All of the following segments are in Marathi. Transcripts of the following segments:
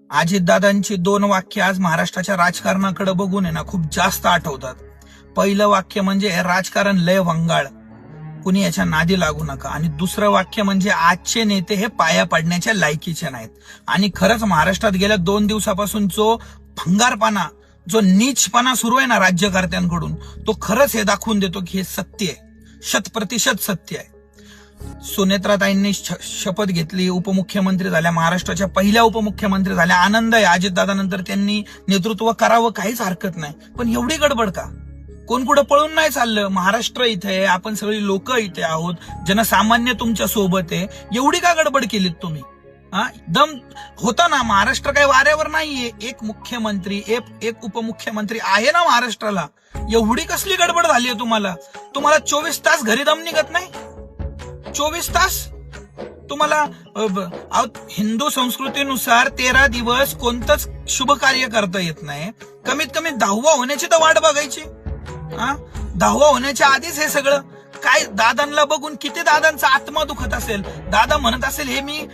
अजितदादांची 2 वाक्य आज महाराष्ट्राच्या राजकारणाकडे बघून आहे ना खूप जास्त आठवतात. पहिलं वाक्य म्हणजे हे राजकारण लय वंगाळ, कुणी याच्या नादी लागू नका. आणि दुसरं वाक्य म्हणजे आजचे नेते हे पाया पडण्याच्या लायकीचे नाहीत. आणि खरंच महाराष्ट्रात गेल्या 2 दिवसापासून जो भंगारपणा, जो नीचपणा सुरू आहे ना राज्यकर्त्यांकडून, तो खरंच हे दाखवून देतो की हे सत्य आहे, 100% सत्य आहे. सुनेत्राताईंनी शपथ घेतली, उपमुख्यमंत्री झाल्या, महाराष्ट्राच्या पहिल्या उपमुख्यमंत्री झाल्या. आनंद आहे, अजितदादानंतर त्यांनी नेतृत्व करावं, काहीच हरकत नाही. पण एवढी गडबड का? कोण कुठं पळून नाही चाललं. महाराष्ट्र इथे आहे, आपण सगळी लोक इथे आहोत, जनसामान्य तुमच्या सोबत आहे. एवढी का गडबड केलीत तुम्ही? दम होता ना, महाराष्ट्र काही वाऱ्यावर नाहीये. एक मुख्यमंत्री, एक उपमुख्यमंत्री आहे ना महाराष्ट्राला. एवढी कसली गडबड झाली आहे तुम्हाला? 24 तास घरी दम निघत नाही? 24 तास तुम्हाला हिंदू संस्कृतीनुसार 13 दिवस कोणतंच शुभ कार्य करता येत नाही. कमीत कमी 10वा होण्याची तर वाट बघायची. 10वा होण्याच्या आधीच हे सगळं काय? दादांना बघून किती दादांचा आत्मा दुखत असेल. दादा म्हणत असेल हे मी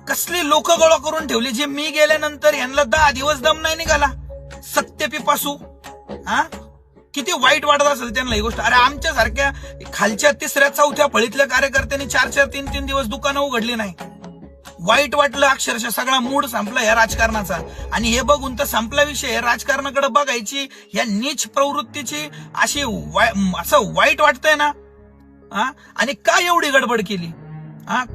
कसली लोक गोळा करून ठेवली, जे मी गेल्यानंतर यांना 10 दिवस दम नाही निघाला. सत्यपिपासू किती वाईट वाटत असेल त्यांना ही गोष्ट. अरे आमच्यासारख्या खालच्या 3ऱ्या 4थ्या फळीतल्या कार्यकर्त्यांनी 4-4, 3-3 दिवस दुकानं उघडली नाही. वाईट वाटलं अक्षरशः. सगळा मूड संपला या राजकारणाचा. आणि हे बघून तर संपला विषय. राजकारणाकडे बघायची या नीच प्रवृत्तीची अशी असं वाईट वाटतंय ना. आणि का एवढी गडबड केली?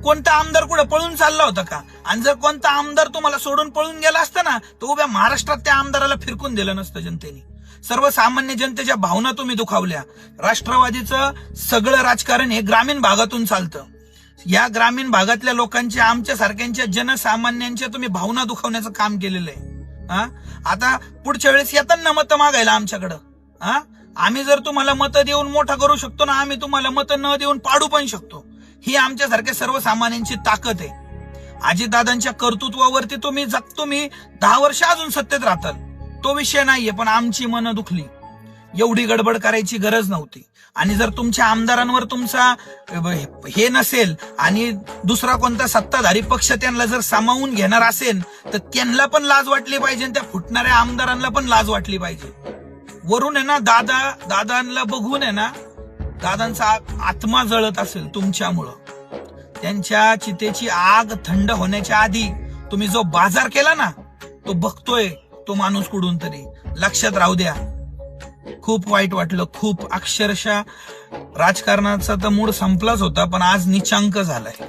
कोणता आमदार कुठे पळून चालला होता का? आणि जर कोणता आमदार तुम्हाला सोडून पळून गेला असता ना, तर उभ्या महाराष्ट्रात त्या आमदाराला फिरकून दिलं नसतं जनतेने. सर्वसामान्य जनतेच्या भावना तुम्ही दुखावल्या. राष्ट्रवादीचं सगळं राजकारण हे ग्रामीण भागातून चालतं. या ग्रामीण भागातल्या लोकांच्या, आमच्या सारख्यांच्या, जनसामान्यांच्या तुम्ही भावना दुखावण्याचं काम केलेलं आहे. आता पुढच्या वेळेस येतात ना मतं मागायला आमच्याकडं. आम्ही जर तुम्हाला मतं देऊन मोठा करू शकतो ना, आम्ही तुम्हाला मतं न देऊन पाडू पण शकतो. ही आमच्यासारख्या सर्वसामान्यांची ताकद आहे. अजितदादांच्या कर्तृत्वावरती तुम्ही 10 वर्ष अजून सत्तेत राहताल, तो विषय नाहीये. पण आमची मनं दुखली. एवढी गडबड करायची गरज नव्हती. आणि जर तुमच्या आमदारांवर तुमचा हे नसेल आणि दुसरा कोणता सत्ताधारी पक्ष त्यांना जर सामावून घेणार असेल, तर त्यांना पण लाज वाटली पाहिजे आणि त्या फुटणाऱ्या आमदारांना पण लाज वाटली पाहिजे. वरून आहे ना दादांना बघून आहे ना दादांचा आत्मा जळत असेल तुमच्यामुळं. त्यांच्या चितेची आग थंड होण्याच्या आधी तुम्ही जो बाजार केला ना, तो बघतोय तो माणूस कुठून तरी. लक्षात राहू द्या. खूप वाईट वाटलं, खूप. अक्षरशः राजकारणाचा तर मूड संपलाच होता, पण आज नीचांक झालाय.